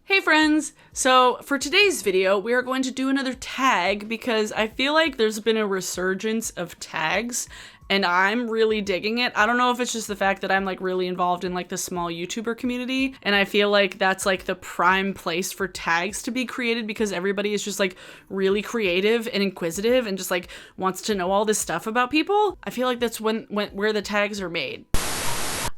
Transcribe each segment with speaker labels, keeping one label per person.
Speaker 1: Hey friends! So for today's video, we are going to do another tag because I feel like there's been a resurgence of tags and I'm really digging it. I don't know if it's just the fact that I'm like really involved in like the small YouTuber community and I feel like that's like the prime place for tags to be created because everybody is just like really creative and inquisitive and just like wants to know all this stuff about people. I feel like that's where the tags are made.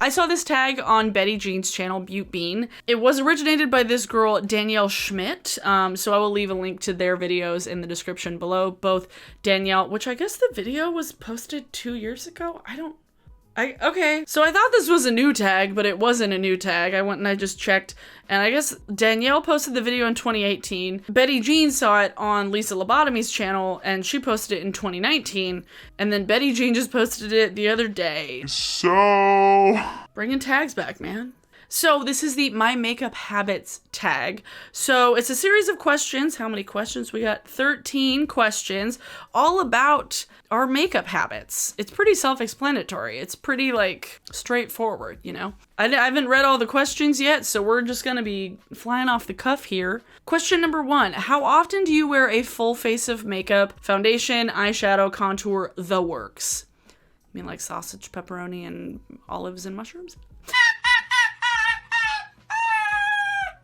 Speaker 1: I saw this tag on Betty Jean's channel, Butte Bean. It was originated by this girl, Danielle Schmidt, so I will leave a link to their videos in the description below. Both Danielle, which I guess the video was posted 2 years ago? Okay. So I thought this was a new tag, but it wasn't a new tag. I went and I just checked, and I guess Danielle posted the video in 2018. Betty Jean saw it on Lisa Lobotomy's channel, and she posted it in 2019. And then Betty Jean just posted it the other day. So... bringing tags back, man. So this is the My Makeup Habits tag. So it's a series of questions. How many questions? We got 13 questions all about our makeup habits. It's pretty self-explanatory. It's pretty like straightforward, you know? I haven't read all the questions yet, so we're just gonna be flying off the cuff here. Question number 1, how often do you wear a full face of makeup, foundation, eyeshadow, contour, the works? You mean like sausage, pepperoni, and olives and mushrooms?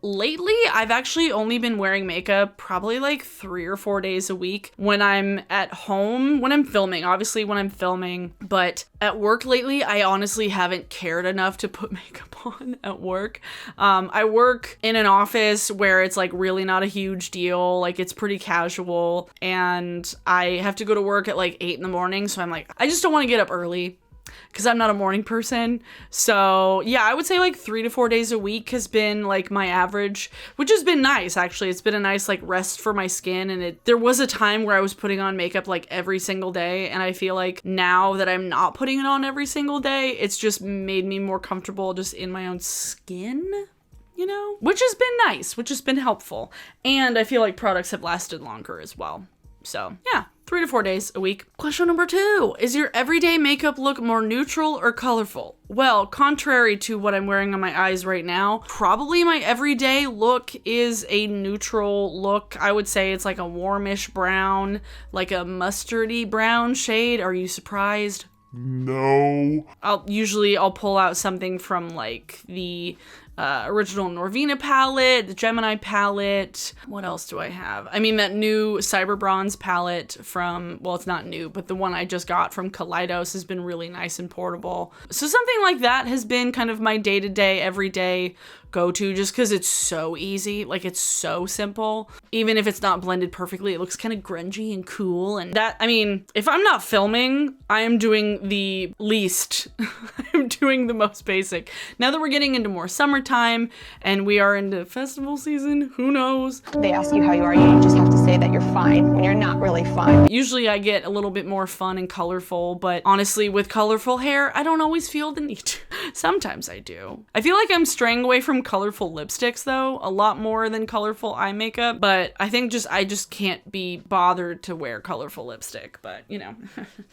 Speaker 1: Lately, I've actually only been wearing makeup probably like 3 or 4 days a week when I'm at home, when I'm filming, obviously when I'm filming, but at work lately, I honestly haven't cared enough to put makeup on at work. I work in an office where it's like really not a huge deal, like it's pretty casual, and I have to go to work at like 8 in the morning, so I'm like, I just don't want to get up early because I'm not a morning person. So yeah, I would say like 3 to 4 days a week has been like my average, which has been nice actually. It's been a nice like rest for my skin, and there was a time where I was putting on makeup like every single day, and I feel like now that I'm not putting it on every single day, it's just made me more comfortable just in my own skin, you know? Which has been nice, which has been helpful. And I feel like products have lasted longer as well. So yeah, 3 to 4 days a week. Question number 2, is your everyday makeup look more neutral or colorful? Well, contrary to what I'm wearing on my eyes right now, probably my everyday look is a neutral look. I would say it's like a warmish brown, like a mustardy brown shade. Are you surprised? No. I'll pull out something from like the original Norvina palette, the Gemini palette. What else do I have? I mean, that new Cyber Bronze palette from, well, it's not new, but the one I just got from Kaleidos has been really nice and portable. So something like that has been kind of my day-to-day, everyday go-to, just because it's so easy. Like, it's so simple. Even if it's not blended perfectly, it looks kind of grungy and cool. And that, I mean, if I'm not filming, I am doing the least. I'm doing the most basic. Now that we're getting into more summertime and we are into festival season, who knows?
Speaker 2: They ask you how you are, you just have to say that you're fine when you're not really fine.
Speaker 1: Usually I get a little bit more fun and colorful, but honestly, with colorful hair, I don't always feel the need to. Sometimes I do. I feel like I'm straying away from colorful lipsticks though, a lot more than colorful eye makeup, but I think I just can't be bothered to wear colorful lipstick, but you know.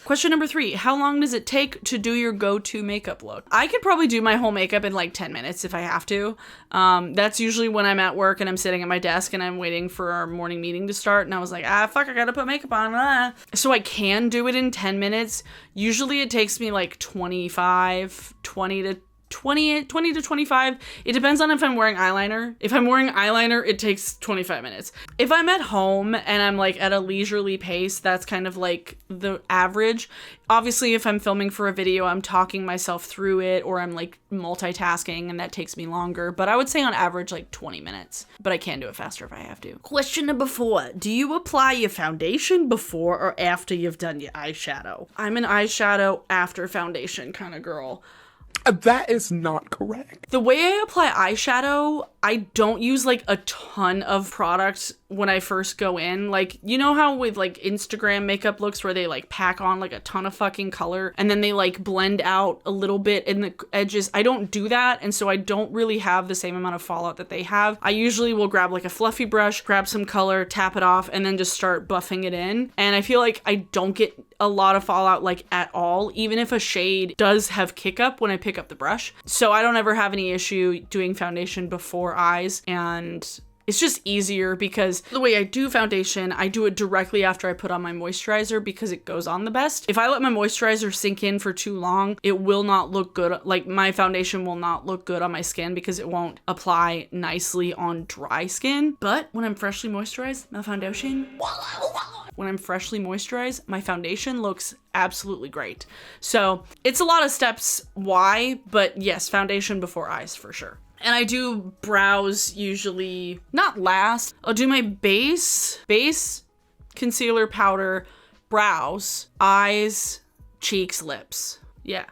Speaker 1: Question number 3, how long does it take to do your go-to makeup look? I could probably do my whole makeup in like 10 minutes if I have to. That's usually when I'm at work and I'm sitting at my desk and I'm waiting for our morning meeting to start, and I was like, fuck, I gotta put makeup on. So I can do it in 10 minutes. Usually it takes me like 20 to 25. It depends on if I'm wearing eyeliner. If I'm wearing eyeliner, it takes 25 minutes. If I'm at home and I'm like at a leisurely pace, that's kind of like the average. Obviously, if I'm filming for a video, I'm talking myself through it, or I'm like multitasking and that takes me longer. But I would say on average like 20 minutes, but I can do it faster if I have to. Question number 4, do you apply your foundation before or after you've done your eyeshadow? I'm an eyeshadow after foundation kind of girl.
Speaker 3: That is not correct.
Speaker 1: The way I apply eyeshadow, I don't use like a ton of product when I first go in. Like, you know how with like Instagram makeup looks where they like pack on like a ton of fucking color and then they like blend out a little bit in the edges? I don't do that, and so I don't really have the same amount of fallout that they have. I usually will grab like a fluffy brush, grab some color, tap it off, and then just start buffing it in. And I feel like I don't get a lot of fallout like at all, even if a shade does have kick up when I pick pick up the brush. So I don't ever have any issue doing foundation before eyes, and it's just easier because the way I do foundation, I do it directly after I put on my moisturizer because it goes on the best. If I let my moisturizer sink in for too long, it will not look good. Like, my foundation will not look good on my skin because it won't apply nicely on dry skin. But when I'm freshly moisturized, my foundation looks absolutely great. So it's a lot of steps why, but yes, foundation before eyes for sure. And I do brows usually not last. I'll do my base, concealer, powder, brows, eyes, cheeks, lips. Yeah,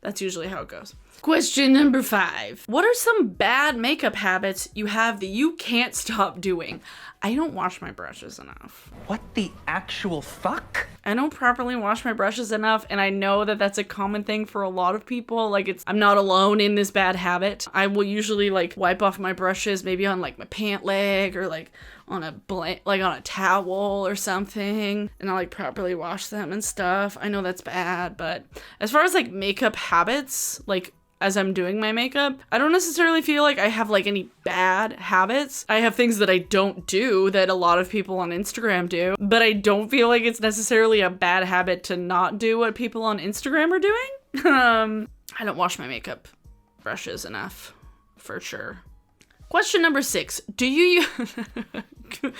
Speaker 1: that's usually how it goes. Question number 5. What are some bad makeup habits you have that you can't stop doing? I don't wash my brushes enough.
Speaker 4: What the actual fuck?
Speaker 1: I don't properly wash my brushes enough, and I know that that's a common thing for a lot of people. Like, I'm not alone in this bad habit. I will usually like wipe off my brushes maybe on like my pant leg or like on a on a towel or something, and I'll like properly wash them and stuff. I know that's bad, but as far as like makeup habits, like as I'm doing my makeup, I don't necessarily feel like I have like any bad habits. I have things that I don't do that a lot of people on Instagram do, but I don't feel like it's necessarily a bad habit to not do what people on Instagram are doing. I don't wash my makeup brushes enough, for sure. Question number 6. Do you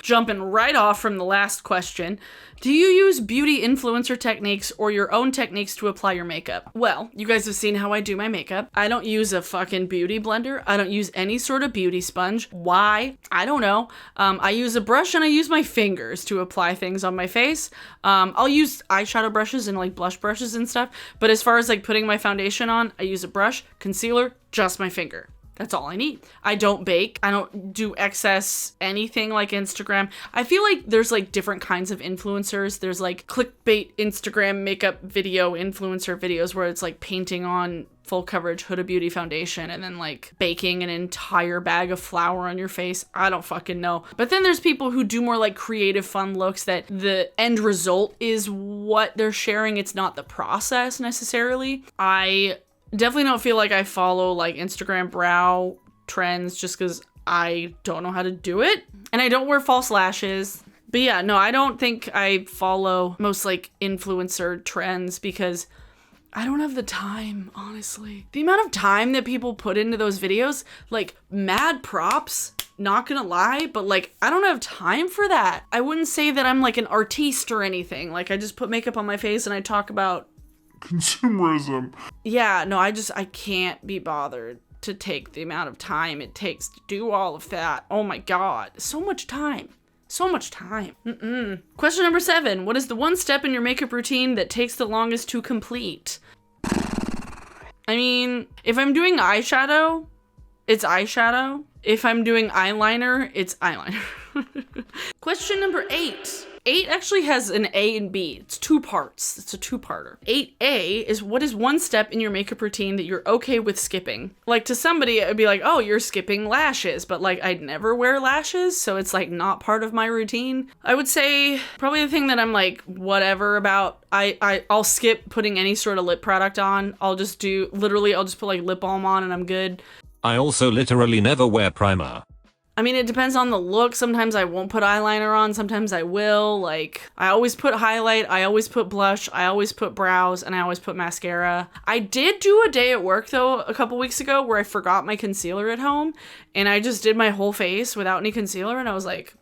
Speaker 1: jumping right off from the last question, do you use beauty influencer techniques or your own techniques to apply your makeup? Well, you guys have seen how I do my makeup. I don't use a fucking beauty blender. I don't use any sort of beauty sponge. Why? I don't know. I use a brush and I use my fingers to apply things on my face. I'll use eyeshadow brushes and like blush brushes and stuff. But as far as like putting my foundation on, I use a brush, concealer, just my finger. That's all I need. I don't bake. I don't do excess anything like Instagram. I feel like there's like different kinds of influencers. There's like clickbait Instagram makeup video influencer videos where it's like painting on full coverage Huda Beauty foundation and then like baking an entire bag of flour on your face. I don't fucking know. But then there's people who do more like creative fun looks that the end result is what they're sharing. It's not the process necessarily. I definitely don't feel like I follow like Instagram brow trends just because I don't know how to do it. And I don't wear false lashes. But yeah, no, I don't think I follow most like influencer trends because I don't have the time, honestly. The amount of time that people put into those videos, like mad props, not gonna lie, but like I don't have time for that. I wouldn't say that I'm like an artiste or anything. Like I just put makeup on my face and I talk about
Speaker 3: Consumerism.
Speaker 1: Yeah, no, I can't be bothered to take the amount of time it takes to do all of that. Oh my god, so much time. So much time. Question number 7. What is the one step in your makeup routine that takes the longest to complete? I mean, if I'm doing eyeshadow, it's eyeshadow. If I'm doing eyeliner, it's eyeliner. Question number 8. 8 actually has an A and B. It's 2 parts. It's a 2-parter. 8A is what is one step in your makeup routine that you're okay with skipping? Like to somebody, it would be like, oh, you're skipping lashes, but like I'd never wear lashes, so it's like not part of my routine. I would say probably the thing that I'm like whatever about, I'll skip putting any sort of lip product on. I'll just put like lip balm on and I'm good.
Speaker 5: I also literally never wear primer.
Speaker 1: I mean, it depends on the look. Sometimes I won't put eyeliner on. Sometimes I will. Like, I always put highlight. I always put blush. I always put brows. And I always put mascara. I did do a day at work, though, a couple weeks ago where I forgot my concealer at home. And I just did my whole face without any concealer. And I was like,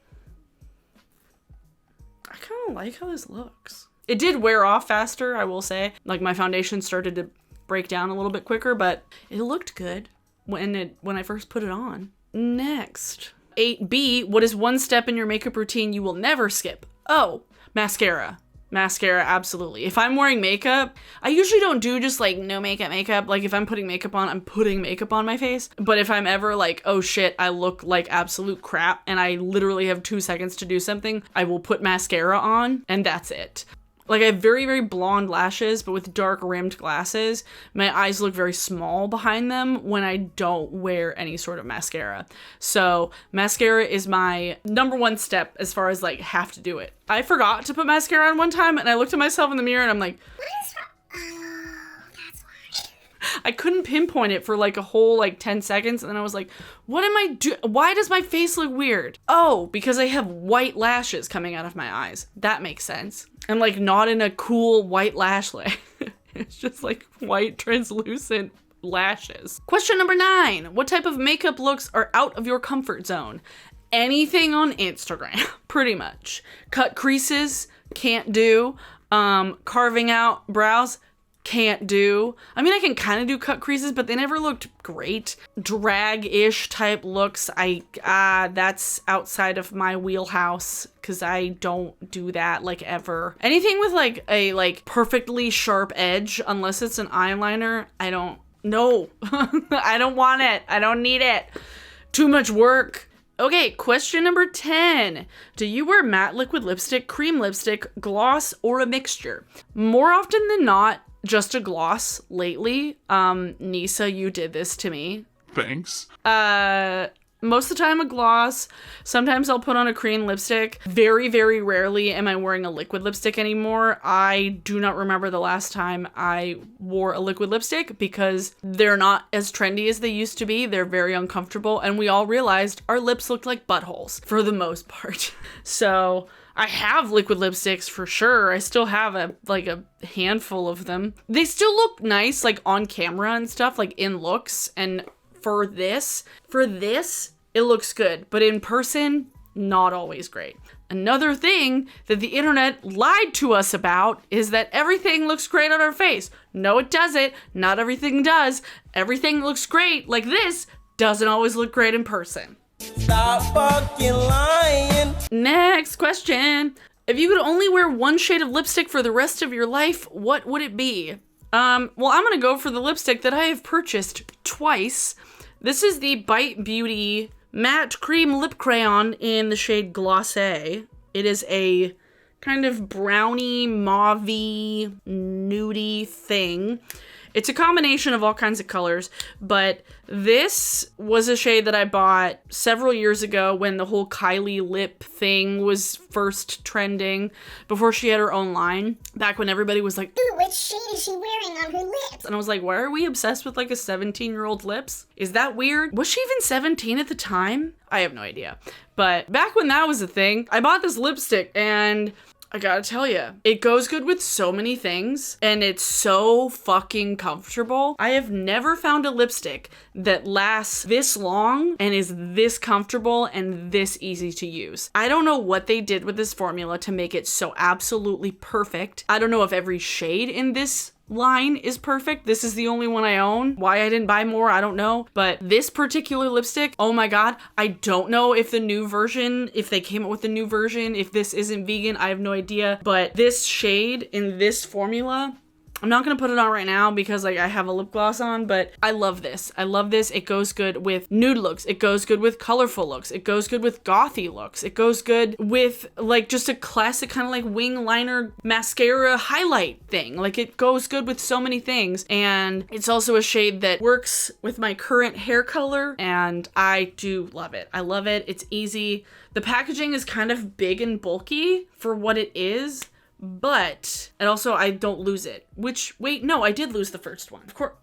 Speaker 1: I kind of like how this looks. It did wear off faster, I will say. Like, my foundation started to break down a little bit quicker. But it looked good when I first put it on. Next. 8B, what is one step in your makeup routine you will never skip? Oh, mascara. Mascara, absolutely. If I'm wearing makeup, I usually don't do just like no makeup. Like if I'm putting makeup on, I'm putting makeup on my face. But if I'm ever like, oh shit, I look like absolute crap and I literally have 2 seconds to do something, I will put mascara on and that's it. Like I have very, very blonde lashes, but with dark rimmed glasses. My eyes look very small behind them when I don't wear any sort of mascara. So mascara is my number 1 step as far as like have to do it. I forgot to put mascara on one time and I looked at myself in the mirror and I'm like, that's why. I couldn't pinpoint it for like a whole like 10 seconds. And then I was like, what am I doing? Why does my face look weird? Oh, because I have white lashes coming out of my eyes. That makes sense. I'm like not in a cool white lash line. It's just like white translucent lashes. Question number 9. What type of makeup looks are out of your comfort zone? Anything on Instagram, pretty much. Cut creases, can't do. Carving out brows, can't do. I mean, I can kind of do cut creases, but they never looked great. Drag-ish type looks, that's outside of my wheelhouse because I don't do that like ever. Anything with like a like perfectly sharp edge, unless it's an eyeliner, I don't know. I don't want it. I don't need it. Too much work. Okay, question number 10. Do you wear matte liquid lipstick, cream lipstick, gloss, or a mixture? More often than not, just a gloss lately. Nisa, you did this to me.
Speaker 3: Thanks.
Speaker 1: Most of the time a gloss. Sometimes I'll put on a cream lipstick. Very, very rarely am I wearing a liquid lipstick anymore. I do not remember the last time I wore a liquid lipstick because they're not as trendy as they used to be. They're very uncomfortable, and we all realized our lips looked like buttholes for the most part. So I have liquid lipsticks for sure. I still have a handful of them. They still look nice like on camera and stuff, like in looks, and for this, it looks good, but in person, not always great. Another thing that the internet lied to us about is that everything looks great on our face. No, it doesn't. Not everything does. Everything looks great like this doesn't always look great in person.
Speaker 6: Stop fucking lying.
Speaker 1: Next question. If you could only wear one shade of lipstick for the rest of your life, what would it be? Well, I'm gonna go for the lipstick that I have purchased twice. This is the Bite Beauty Matte Cream Lip Crayon in the shade Glacé. It is a kind of brownie, mauve-y, nudie thing. It's a combination of all kinds of colors, but this was a shade that I bought several years ago when the whole Kylie lip thing was first trending, before she had her own line, back when everybody was like,
Speaker 7: Ooh, which shade is she wearing on her lips?
Speaker 1: and I was like, why are we obsessed with like a 17-year-old lips? Is that weird? Was she even 17 at the time? I have no idea. But back when that was a thing, I bought this lipstick and I gotta tell you, it goes good with so many things, and it's so fucking comfortable. I have never found a lipstick that lasts this long and is this comfortable and this easy to use. I don't know what they did with this formula to make it so absolutely perfect. I don't know if every shade in this line is perfect. This is the only one I own. Why I didn't buy more, I don't know. But this particular lipstick, oh my god, I don't know if the new version, if they came up with the new version, if this isn't vegan, I have no idea. But this shade in this formula, I'm not gonna put it on right now because like I have a lip gloss on, but I love this. I love this. It goes good with nude looks. It goes good with colorful looks. It goes good with gothy looks. It goes good with like just a classic kind of like wing liner mascara highlight thing. Like it goes good with so many things. And it's also a shade that works with my current hair color, and I do love it. I love it. It's easy. The packaging is kind of big and bulky for what it is. But, and also I don't lose it, which, wait, no, I did lose the first one. Of course,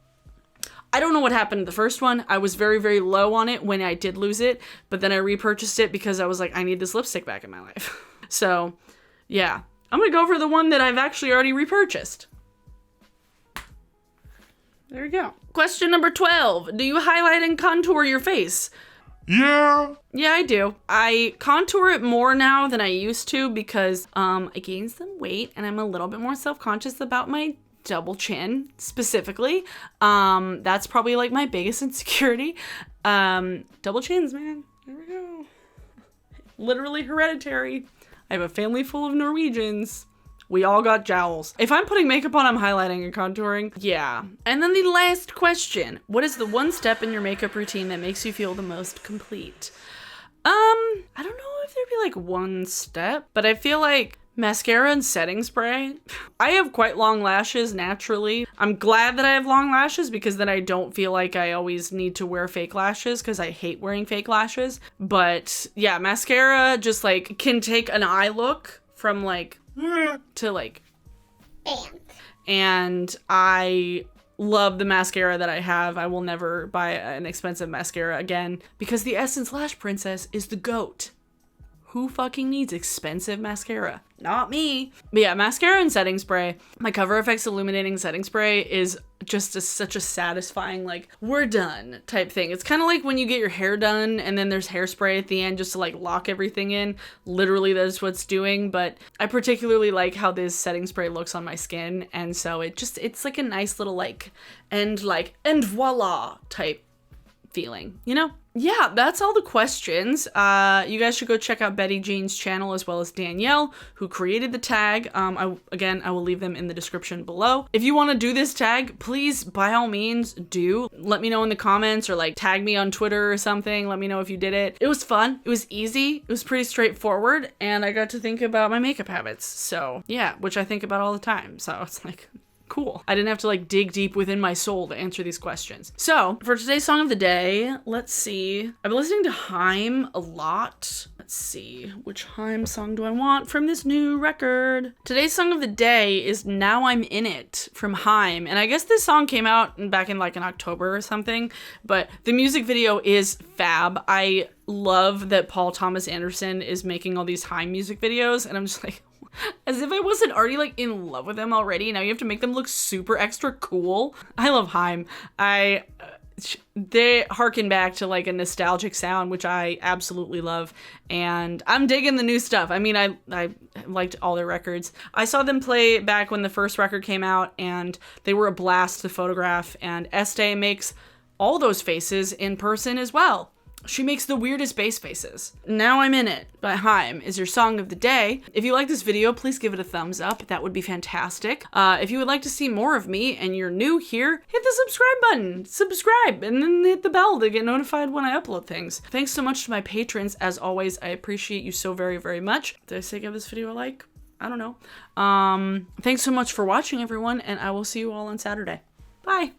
Speaker 1: I don't know what happened to the first one. I was very, very low on it when I did lose it, but then I repurchased it because I was like, I need this lipstick back in my life. So, yeah, I'm gonna go for the one that I've actually already repurchased. There you go. Question number 12. Do you highlight and contour your face?
Speaker 3: Yeah.
Speaker 1: Yeah, I do. I contour it more now than I used to because I gained some weight and I'm a little bit more self-conscious about my double chin specifically. That's probably like my biggest insecurity. Double chins, man. There we go. Literally hereditary. I have a family full of Norwegians. We all got jowls. If I'm putting makeup on, I'm highlighting and contouring. Yeah. And then the last question. What is the one step in your makeup routine that makes you feel the most complete? I don't know if there'd be like one step, but I feel like mascara and setting spray. I have quite long lashes naturally. I'm glad that I have long lashes because then I don't feel like I always need to wear fake lashes because I hate wearing fake lashes. But yeah, mascara just like can take an eye look from like to like
Speaker 7: Bam.
Speaker 1: and I love the mascara that I have. I will never buy an expensive mascara again because the Essence Lash Princess is the GOAT. Who fucking needs expensive mascara? Not me. But yeah, mascara and setting spray. My Cover FX Illuminating Setting Spray is just such a satisfying, like, we're done type thing. It's kind of like when you get your hair done and then there's hairspray at the end just to like lock everything in. Literally, that's what it's doing. But I particularly like how this setting spray looks on my skin. And so it's like a nice little and voila type feeling, you know? Yeah, that's all the questions. You guys should go check out Betty Jean's channel as well as Danielle, who created the tag. I will leave them in the description below. If you want to do this tag, please, by all means, do. Let me know in the comments or like tag me on Twitter or something. Let me know if you did it. It was fun. It was easy. It was pretty straightforward. And I got to think about my makeup habits. So yeah, which I think about all the time. So it's like, cool. I didn't have to like dig deep within my soul to answer these questions. So for today's song of the day, let's see. I've been listening to Haim a lot. Let's see, which Haim song do I want from this new record? Today's song of the day is Now I'm In It from Haim. And I guess this song came out back in like in October or something, but the music video is fab. I love that Paul Thomas Anderson is making all these Haim music videos, and I'm just like, as if I wasn't already like in love with them already. Now you have to make them look super extra cool. I love Haim. They harken back to like a nostalgic sound, which I absolutely love. And I'm digging the new stuff. I mean, I liked all their records. I saw them play back when the first record came out and they were a blast to photograph. And Estee makes all those faces in person as well. She makes the weirdest bass faces. Now I'm In It by Haim is your song of the day. If you like this video, please give it a thumbs up. That would be fantastic. If you would like to see more of me and you're new here, hit the subscribe button. Subscribe and then hit the bell to get notified when I upload things. Thanks so much to my patrons. As always, I appreciate you so very, very much. Did I say give this video a like? I don't know. Thanks so much for watching, everyone, and I will see you all on Saturday. Bye.